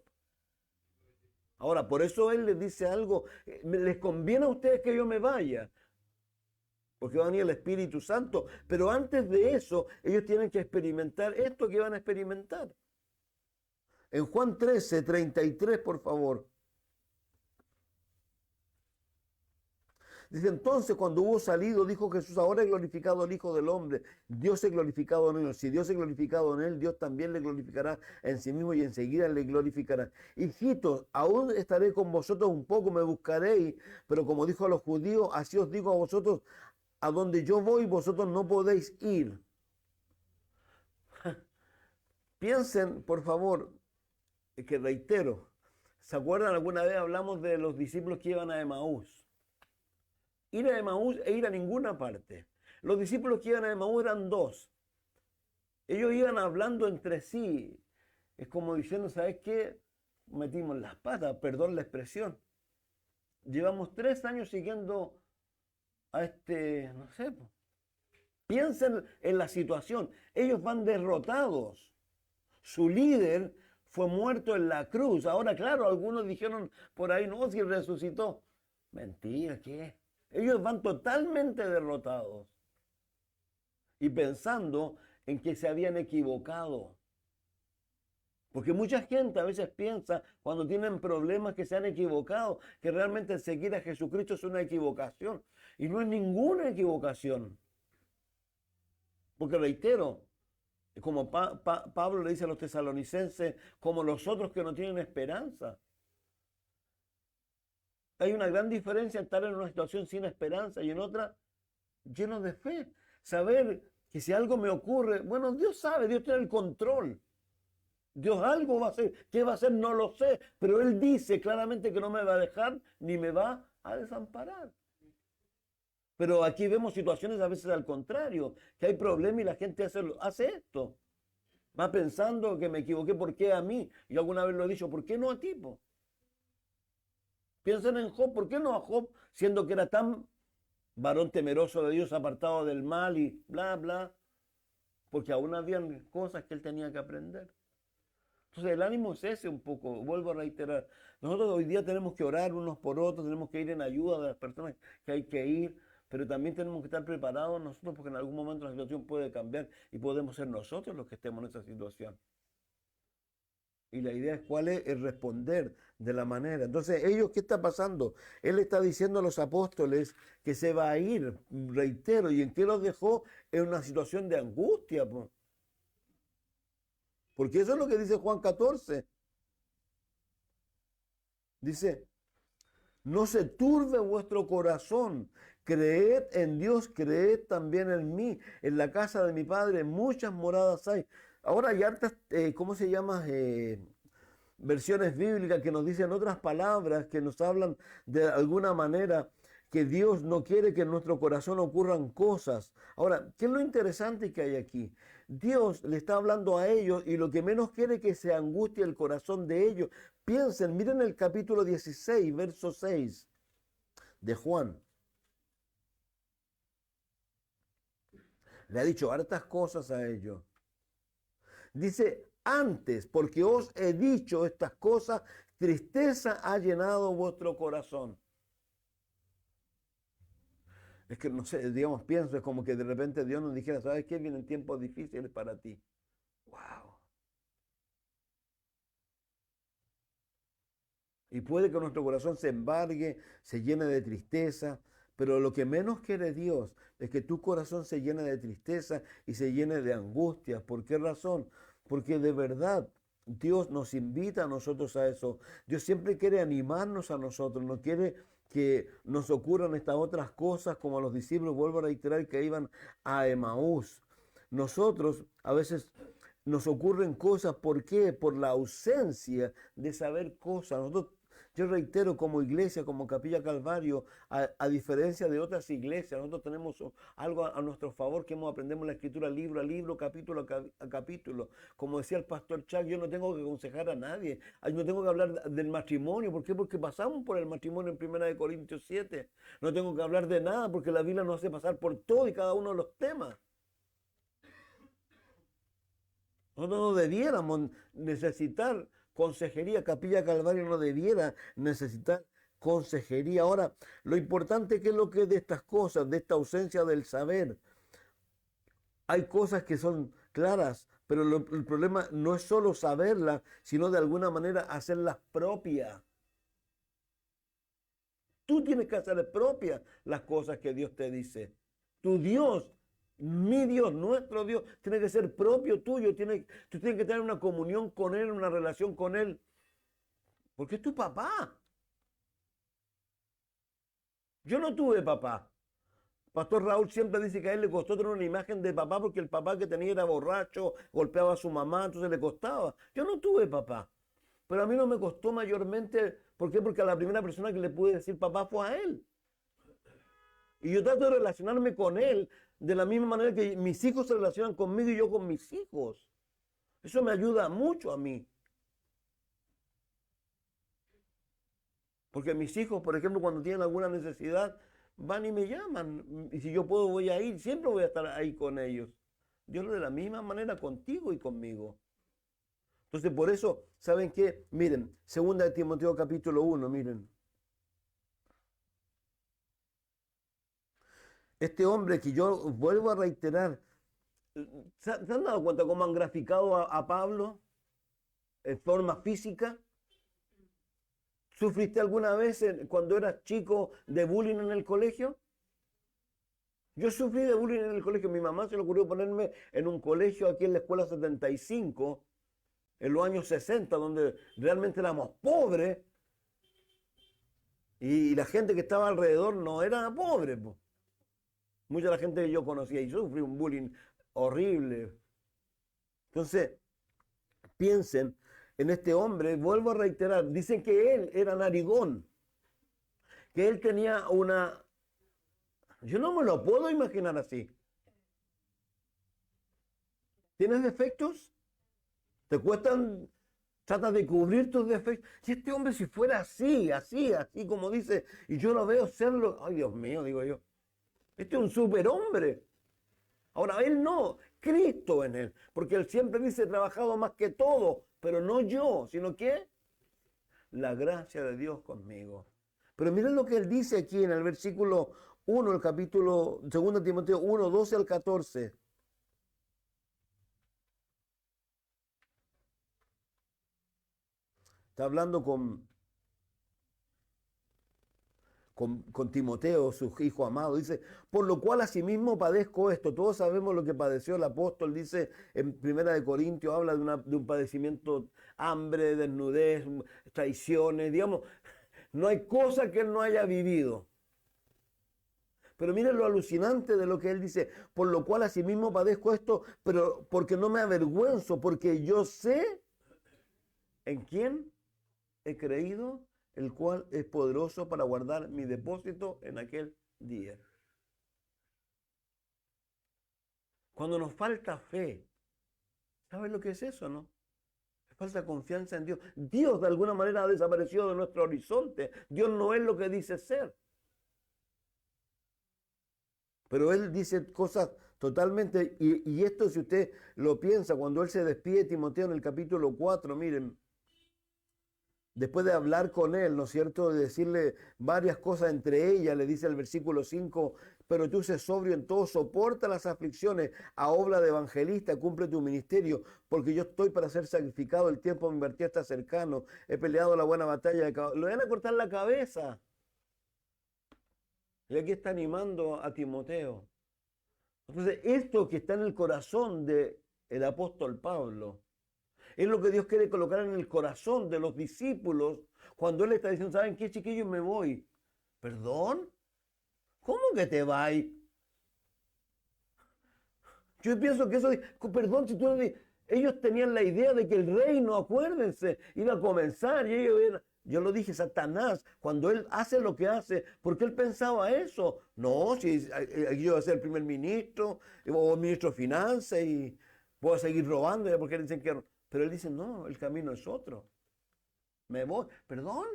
Ahora, por eso Él les dice algo, les conviene a ustedes que yo me vaya, porque va a venir el Espíritu Santo, pero antes de eso, ellos tienen que experimentar esto que van a experimentar. En Juan 13, 33, por favor. Dice, entonces cuando hubo salido, dijo Jesús, ahora he glorificado al Hijo del Hombre, Dios es glorificado en él. Si Dios es glorificado en él, Dios también le glorificará en sí mismo y enseguida le glorificará. Hijitos, aún estaré con vosotros un poco, me buscaréis, pero como dijo a los judíos, así os digo a vosotros, a donde yo voy, vosotros no podéis ir. Piensen, por favor, que reitero, ¿Se acuerdan? Alguna vez hablamos de los discípulos que iban a Emaús. Ir a Emaús e ir a ninguna parte. Los discípulos que iban a Emaús eran dos. Ellos iban hablando entre sí. Es como diciendo, ¿sabes qué? Metimos las patas, perdón la expresión. Llevamos 3 años siguiendo a no sé. Piensen en la situación. Ellos van derrotados. Su líder fue muerto en la cruz. Ahora, claro, algunos dijeron por ahí, no, si resucitó. Mentira, ¿qué? Ellos van totalmente derrotados. Y pensando en que se habían equivocado. Porque mucha gente a veces piensa, cuando tienen problemas, que se han equivocado, que realmente seguir a Jesucristo es una equivocación. Y no es ninguna equivocación. Porque reitero, como Pablo le dice a los tesalonicenses, como los otros que no tienen esperanza. Hay una gran diferencia en estar en una situación sin esperanza y en otra lleno de fe. Saber que si algo me ocurre, bueno, Dios sabe, Dios tiene el control. Dios algo va a hacer. ¿Qué va a hacer? No lo sé. Pero Él dice claramente que no me va a dejar ni me va a desamparar. Pero aquí vemos situaciones a veces al contrario, que hay problemas y la gente hace esto. Va pensando que me equivoqué, ¿por qué a mí? Yo alguna vez lo he dicho, ¿por qué no a ti? Piensen en Job, ¿por qué no a Job? Siendo que era tan varón temeroso de Dios, apartado del mal y bla, bla. Porque aún habían cosas que él tenía que aprender. Entonces el ánimo es ese un poco, vuelvo a reiterar. Nosotros hoy día tenemos que orar unos por otros, tenemos que ir en ayuda de las personas que hay que ir, pero también tenemos que estar preparados nosotros porque en algún momento la situación puede cambiar y podemos ser nosotros los que estemos en esa situación. Y la idea es cuál es el responder de la manera. Entonces, ellos, ¿qué está pasando? Él está diciendo a los apóstoles que se va a ir, reitero, ¿y en qué los dejó? En una situación de angustia. Porque eso es lo que dice Juan 14. Dice, no se turbe vuestro corazón, creed en Dios, creed también en mí. En la casa de mi Padre muchas moradas hay. Ahora hay hartas, ¿cómo se llama? Versiones bíblicas que nos dicen otras palabras, que nos hablan de alguna manera que Dios no quiere que en nuestro corazón ocurran cosas. Ahora, ¿qué es lo interesante que hay aquí? Dios le está hablando a ellos y lo que menos quiere es que se angustie el corazón de ellos. Piensen, miren el capítulo 16, verso 6 de Juan. Le ha dicho hartas cosas a ellos. Dice, antes, porque os he dicho estas cosas, tristeza ha llenado vuestro corazón. Es que, no sé, digamos, pienso, es como que de repente Dios nos dijera, ¿sabes qué? Vienen tiempos difíciles para ti. ¡Wow! Y puede que nuestro corazón se embargue, se llene de tristeza, pero lo que menos quiere Dios es que tu corazón se llene de tristeza y se llene de angustia. ¿Por qué razón? Porque de verdad Dios nos invita a nosotros a eso. Dios siempre quiere animarnos a nosotros, no quiere que nos ocurran estas otras cosas como a los discípulos, vuelvo a reiterar, que iban a Emaús. Nosotros a veces nos ocurren cosas, ¿por qué? Por la ausencia de saber cosas. Nosotros, yo reitero, como iglesia, como Capilla Calvario, a diferencia de otras iglesias, nosotros tenemos algo a nuestro favor, que aprendemos la escritura libro a libro, capítulo a capítulo. Como decía el pastor Chuck, yo no tengo que aconsejar a nadie, no tengo que hablar del matrimonio. ¿Por qué? Porque pasamos por el matrimonio en 1 Corintios 7. No tengo que hablar de nada porque la Biblia nos hace pasar por todo y cada uno de los temas. Nosotros no debiéramos necesitar consejería. Capilla Calvario no debiera necesitar consejería. Ahora, lo importante que es lo que es de estas cosas, de esta ausencia del saber. Hay cosas que son claras, pero el problema no es solo saberlas, sino de alguna manera hacerlas propias. Tú tienes que hacer propias las cosas que Dios te dice. Tu Dios, mi Dios, nuestro Dios, tiene que ser propio tuyo. Tú tienes que tener una comunión con Él, una relación con Él. Porque es tu papá. Yo no tuve papá. Pastor Raúl siempre dice que a él le costó tener una imagen de papá porque el papá que tenía era borracho, golpeaba a su mamá, entonces le costaba. Yo no tuve papá. Pero a mí no me costó mayormente. ¿Por qué? Porque a la primera persona que le pude decir papá fue a él. Y yo trato de relacionarme con él de la misma manera que mis hijos se relacionan conmigo y yo con mis hijos. Eso me ayuda mucho a mí. Porque mis hijos, por ejemplo, cuando tienen alguna necesidad, van y me llaman. Y si yo puedo, voy a ir. Siempre voy a estar ahí con ellos. Dios lo de la misma manera contigo y conmigo. Entonces, por eso, ¿saben qué? Miren, 2 de Timoteo capítulo 1, miren. Este hombre que yo vuelvo a reiterar, ¿se han dado cuenta cómo han graficado a Pablo en forma física? ¿Sufriste alguna vez cuando eras chico de bullying en el colegio? Yo sufrí de bullying en el colegio. Mi mamá se le ocurrió ponerme en un colegio aquí en la escuela 75, en los años 60, donde realmente éramos pobres y la gente que estaba alrededor no era pobre. Mucha de la gente que yo conocía y yo sufrí un bullying horrible. Entonces, piensen en este hombre, vuelvo a reiterar, dicen que él era narigón, que él tenía una... Yo no me lo puedo imaginar así. ¿Tienes defectos? ¿Te cuestan? Tratas de cubrir tus defectos. Si este hombre si fuera así como dice, y yo lo veo serlo, ay Dios mío, digo yo, este es un superhombre. Ahora, él no, Cristo en él, porque él siempre dice, he trabajado más que todo, pero no yo, sino que la gracia de Dios conmigo. Pero miren lo que él dice aquí en el versículo 1, el capítulo 2 Timoteo 1, 12 al 14. Está hablando con Timoteo, su hijo amado. Dice, por lo cual asimismo padezco esto. Todos sabemos lo que padeció el apóstol. Dice en 1 Corintios, habla de un padecimiento, hambre, desnudez, traiciones, digamos. No hay cosa que él no haya vivido. Pero miren lo alucinante de lo que él dice, por lo cual asimismo padezco esto, pero porque no me avergüenzo, porque yo sé en quién he creído, el cual es poderoso para guardar mi depósito en aquel día. Cuando nos falta fe, ¿sabes lo que es eso, no? Falta confianza en Dios. Dios de alguna manera ha desaparecido de nuestro horizonte. Dios no es lo que dice ser. Pero Él dice cosas totalmente, y esto si usted lo piensa, cuando Él se despide de Timoteo en el capítulo 4, miren, después de hablar con él, ¿no es cierto?, de decirle varias cosas, entre ellas le dice el versículo 5, pero tú sé sobrio en todo, soporta las aflicciones, a obra de evangelista, cumple tu ministerio, porque yo estoy para ser sacrificado, el tiempo de mi partida está cercano, he peleado la buena batalla, le van a cortar la cabeza. Y aquí está animando a Timoteo. Entonces, esto que está en el corazón del apóstol Pablo, es lo que Dios quiere colocar en el corazón de los discípulos cuando Él está diciendo, ¿saben qué, chiquillos? Me voy. ¿Perdón? ¿Cómo que te vas? Yo pienso que eso, perdón, si tú ellos tenían la idea de que el reino, acuérdense, iba a comenzar y ellos eran, yo lo dije, Satanás, cuando él hace lo que hace, ¿por qué él pensaba eso? No, si yo voy a ser el primer ministro o ministro de finanzas y voy a seguir robando, ya porque dicen que... Pero él dice, no, el camino es otro. Me voy. ¿Perdón?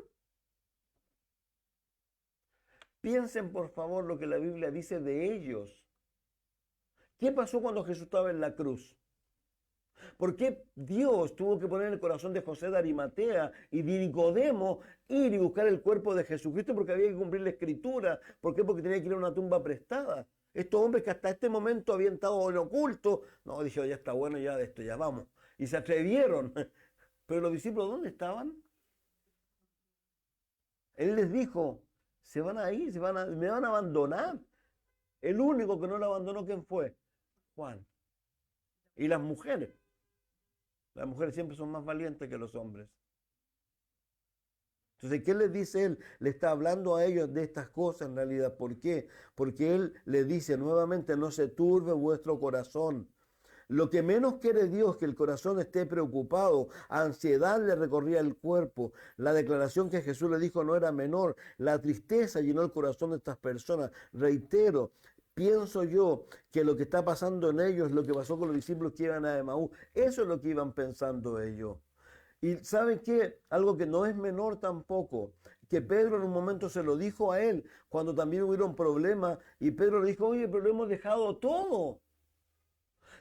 Piensen, por favor, lo que la Biblia dice de ellos. ¿Qué pasó cuando Jesús estaba en la cruz? ¿Por qué Dios tuvo que poner en el corazón de José de Arimatea y de Nicodemo ir y buscar el cuerpo de Jesucristo? Porque había que cumplir la escritura. ¿Por qué? Porque tenía que ir a una tumba prestada. Estos hombres que hasta este momento habían estado en oculto, no, dijeron, ya está bueno, ya de esto, ya vamos. Y se atrevieron. Pero los discípulos, ¿dónde estaban? Él les dijo, se van a ir, me van a abandonar. El único que no lo abandonó, ¿quién fue? Juan. Y las mujeres. Las mujeres siempre son más valientes que los hombres. Entonces, ¿qué les dice él? Le está hablando a ellos de estas cosas en realidad. ¿Por qué? Porque él les dice nuevamente, no se turbe vuestro corazón. Lo que menos quiere Dios es que el corazón esté preocupado. Ansiedad le recorría el cuerpo. La declaración que Jesús le dijo no era menor. La tristeza llenó el corazón de estas personas. Reitero, pienso yo que lo que está pasando en ellos es lo que pasó con los discípulos que iban a Emaús. Eso es lo que iban pensando ellos. Y ¿saben qué? Algo que no es menor tampoco, que Pedro en un momento se lo dijo a él, cuando también hubieron problemas, y Pedro le dijo, oye, pero lo hemos dejado todo.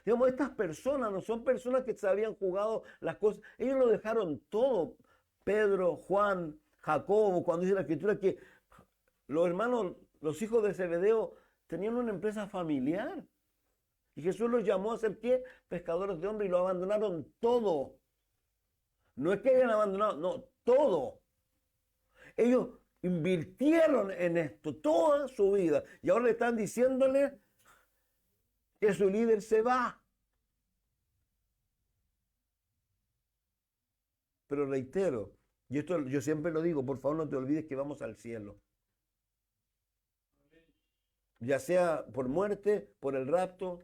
Digamos, estas personas no son personas que se habían jugado las cosas, ellos lo dejaron todo. Pedro, Juan, Jacobo, cuando dice la escritura que los hermanos, los hijos de Zebedeo, tenían una empresa familiar. Y Jesús los llamó a ser ¿qué? Pescadores de hombres, y lo abandonaron todo. No es que hayan abandonado, no, todo. Ellos invirtieron en esto toda su vida. Y ahora le están diciéndole que su líder se va. Pero reitero, y esto yo siempre lo digo, por favor no te olvides que vamos al cielo. Ya sea por muerte, por el rapto,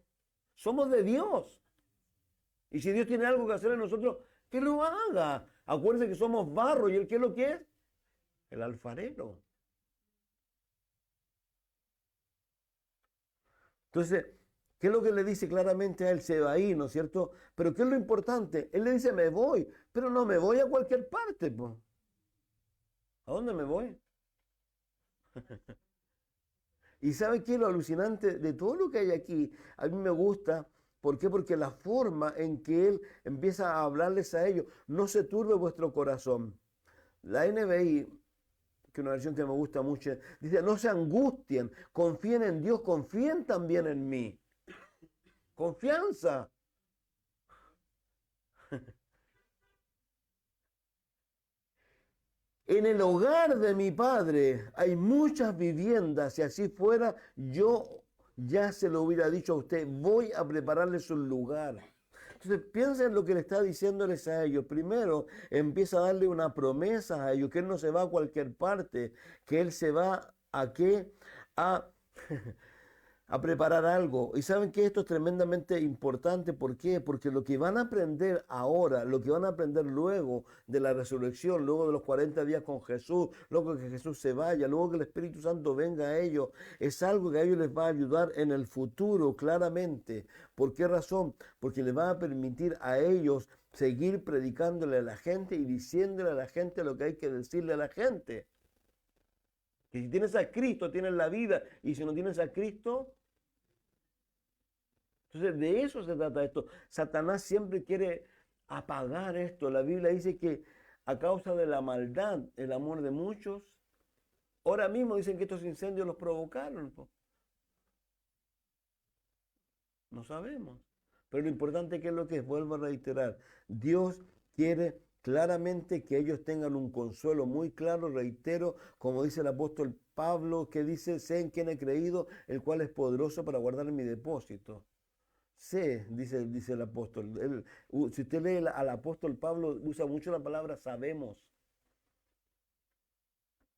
somos de Dios. Y si Dios tiene algo que hacer en nosotros, que lo haga. Acuérdense que somos barro y Él, ¿qué es lo que es? El alfarero. Entonces, ¿qué es lo que le dice claramente a él? Se va ahí, ¿no es cierto? Pero ¿qué es lo importante? Él le dice, me voy, pero no me voy a cualquier parte, pues. ¿A dónde me voy? ¿Y sabe qué es lo alucinante de todo lo que hay aquí? A mí me gusta. ¿Por qué? Porque la forma en que él empieza a hablarles a ellos, no se turbe vuestro corazón. La NBI, que es una versión que me gusta mucho, dice, no se angustien, confíen en Dios, confíen también en mí. Confianza. En el hogar de mi padre hay muchas viviendas. Si así fuera, yo ya se lo hubiera dicho a usted. Voy a prepararles un lugar. Entonces piensen en lo que le está diciéndoles a ellos. Primero empieza a darle una promesa a ellos, que él no se va a cualquier parte, que él se va a qué, a a preparar algo. Y saben que esto es tremendamente importante. ¿Por qué? Porque lo que van a aprender ahora, lo que van a aprender luego de la resurrección, luego de los 40 días con Jesús, luego que Jesús se vaya, luego que el Espíritu Santo venga a ellos, es algo que a ellos les va a ayudar en el futuro, claramente. ¿Por qué razón? Porque les va a permitir a ellos seguir predicándole a la gente y diciéndole a la gente lo que hay que decirle a la gente. Que si tienes a Cristo, tienes la vida. Y si no tienes a Cristo, entonces de eso se trata esto. Satanás siempre quiere apagar esto. La Biblia dice que a causa de la maldad, el amor de muchos, ahora mismo dicen que estos incendios los provocaron. No sabemos. Pero lo importante que es lo que es, vuelvo a reiterar, Dios quiere claramente que ellos tengan un consuelo muy claro, reitero, como dice el apóstol Pablo, que dice, sé en quién he creído, el cual es poderoso para guardar mi depósito. Sé, dice el apóstol. Si usted lee al apóstol Pablo, usa mucho la palabra sabemos.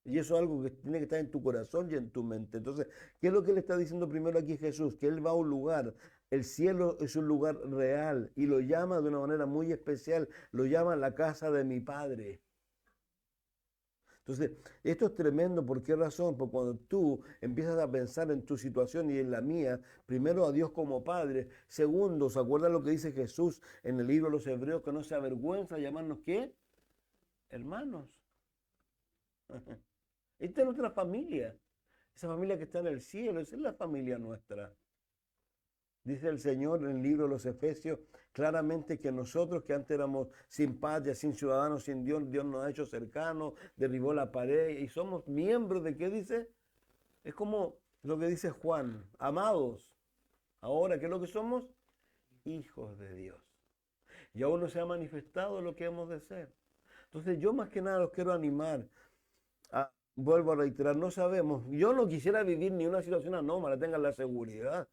Y eso es algo que tiene que estar en tu corazón y en tu mente. Entonces, ¿qué es lo que le está diciendo primero aquí Jesús? Que Él va a un lugar. El cielo es un lugar real y lo llama de una manera muy especial. Lo llama la casa de mi Padre. Entonces, esto es tremendo. ¿Por qué razón? Porque cuando tú empiezas a pensar en tu situación y en la mía, primero a Dios como Padre. Segundo, ¿se acuerdan lo que dice Jesús en el libro de los Hebreos? Que no se avergüenza llamarnos ¿qué? Hermanos. Esta es nuestra familia. Esa familia que está en el cielo, esa es la familia nuestra. Dice el Señor en el libro de los Efesios claramente que nosotros que antes éramos sin patria, sin ciudadanos, sin Dios, Dios nos ha hecho cercanos, derribó la pared y somos miembros de ¿qué dice? Es como lo que dice Juan, amados. Ahora, ¿qué es lo que somos? Hijos de Dios. Y aún no se ha manifestado lo que hemos de ser. Entonces yo más que nada los quiero animar. Vuelvo a reiterar, no sabemos. Yo no quisiera vivir ni una situación anómala, tengan la seguridad.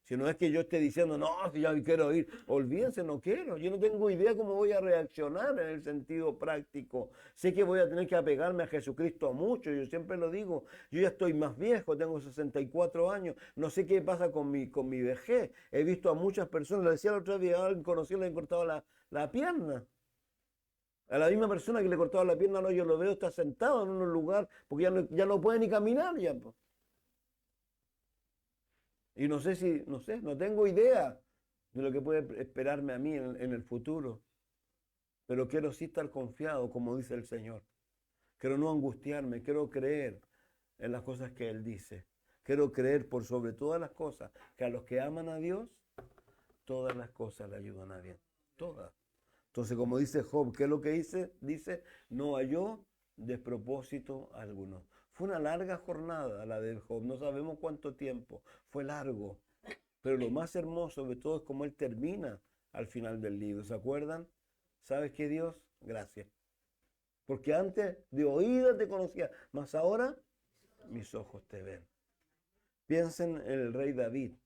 Si no es que yo esté diciendo, no, si ya quiero ir, olvídense, no quiero. Yo no tengo idea cómo voy a reaccionar en el sentido práctico. Sé que voy a tener que apegarme a Jesucristo mucho, yo siempre lo digo. Yo ya estoy más viejo, tengo 64 años, no sé qué pasa con mi vejez. He visto a muchas personas, le decía la otra vez, a alguien conocido le han cortado la pierna. A la misma persona que le cortaba la pierna, no, yo lo veo, está sentado en un lugar, porque ya no puede ni caminar ya, po. Y no sé no tengo idea de lo que puede esperarme a mí en el futuro. Pero quiero sí estar confiado, como dice el Señor. Quiero no angustiarme, quiero creer en las cosas que Él dice. Quiero creer por sobre todas las cosas que a los que aman a Dios, todas las cosas le ayudan a bien. Todas. Entonces, como dice Job, ¿qué es lo que dice? Dice, no halló despropósito alguno. Fue una larga jornada la de Job, no sabemos cuánto tiempo, fue largo. Pero lo más hermoso de todo es cómo él termina al final del libro. ¿Se acuerdan? ¿Sabes qué, Dios? Gracias. Porque antes de oídas te conocía, mas ahora mis ojos te ven. Piensen en el rey David.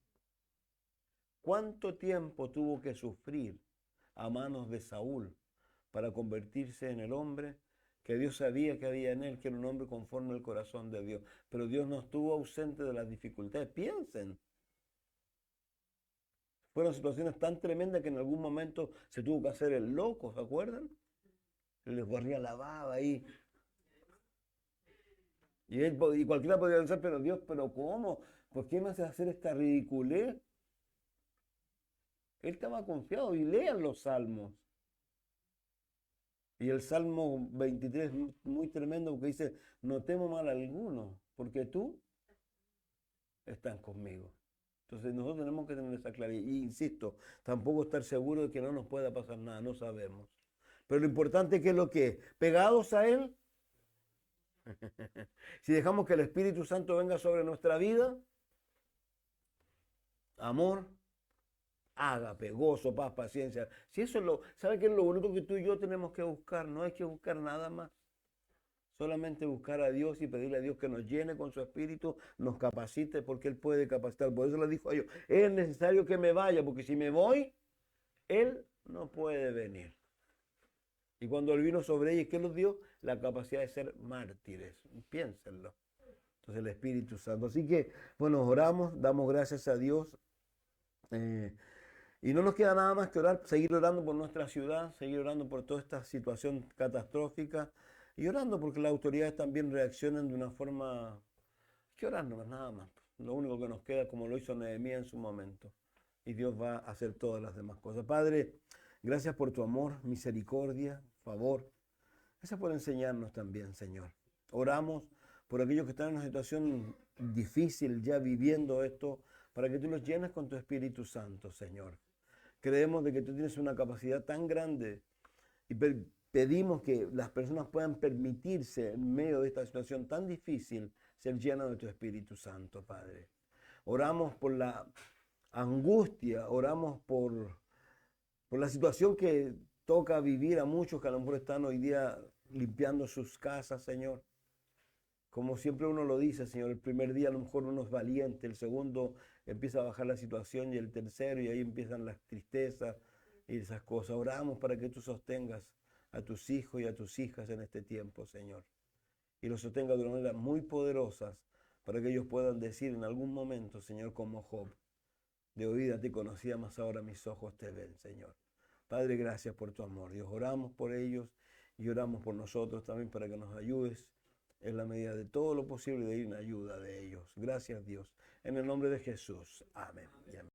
¿Cuánto tiempo tuvo que sufrir a manos de Saúl para convertirse en el hombre que Dios sabía que había en él, que era un hombre conforme al corazón de Dios? Pero Dios no estuvo ausente de las dificultades. Piensen. Fueron situaciones tan tremendas que en algún momento se tuvo que hacer el loco, ¿se acuerdan? Les corría la baba ahí. Y cualquiera podría pensar, pero Dios, ¿pero cómo? ¿Por qué me hace hacer esta ridiculez? Él estaba confiado y lean los salmos. Y el Salmo 23 es muy tremendo porque dice, no temo mal alguno, porque tú estás conmigo. Entonces nosotros tenemos que tener esa claridad. Y insisto, tampoco estar seguro de que no nos pueda pasar nada, no sabemos. Pero lo importante es que es lo que es, pegados a Él, si dejamos que el Espíritu Santo venga sobre nuestra vida, amor, ágape, gozo, paz, paciencia. Si eso es ¿sabe qué es lo único que tú y yo tenemos que buscar? No hay que buscar nada más. Solamente buscar a Dios y pedirle a Dios que nos llene con su Espíritu, nos capacite porque Él puede capacitar. Por eso le dijo a ellos, es necesario que me vaya, porque si me voy, Él no puede venir. Y cuando Él vino sobre ellos, ¿qué los dio? La capacidad de ser mártires. Piénsenlo. Entonces el Espíritu Santo. Así que, bueno, oramos, damos gracias a Dios. Y no nos queda nada más que orar, seguir orando por nuestra ciudad, seguir orando por toda esta situación catastrófica y orando porque las autoridades también reaccionen de una forma que orar nomás, nada más. Lo único que nos queda, como lo hizo Nehemías en su momento. Y Dios va a hacer todas las demás cosas. Padre, gracias por tu amor, misericordia, favor. Gracias por enseñarnos también, Señor. Oramos por aquellos que están en una situación difícil ya viviendo esto, para que tú los llenes con tu Espíritu Santo, Señor. Creemos de que tú tienes una capacidad tan grande y pedimos que las personas puedan permitirse en medio de esta situación tan difícil ser llenas de tu Espíritu Santo, Padre. Oramos por la angustia, oramos por la situación que toca vivir a muchos que a lo mejor están hoy día limpiando sus casas, Señor. Como siempre uno lo dice, Señor, el primer día a lo mejor uno es valiente, el segundo empieza a bajar la situación y el tercero y ahí empiezan las tristezas y esas cosas. Oramos para que tú sostengas a tus hijos y a tus hijas en este tiempo, Señor. Y los sostengas de una manera muy poderosas para que ellos puedan decir en algún momento, Señor, como Job, de oídas te conocía, mas ahora mis ojos te ven, Señor. Padre, gracias por tu amor. Dios, oramos por ellos y oramos por nosotros también para que nos ayudes en la medida de todo lo posible de ir en ayuda de ellos. Gracias, Dios. En el nombre de Jesús. Amén. Y amén.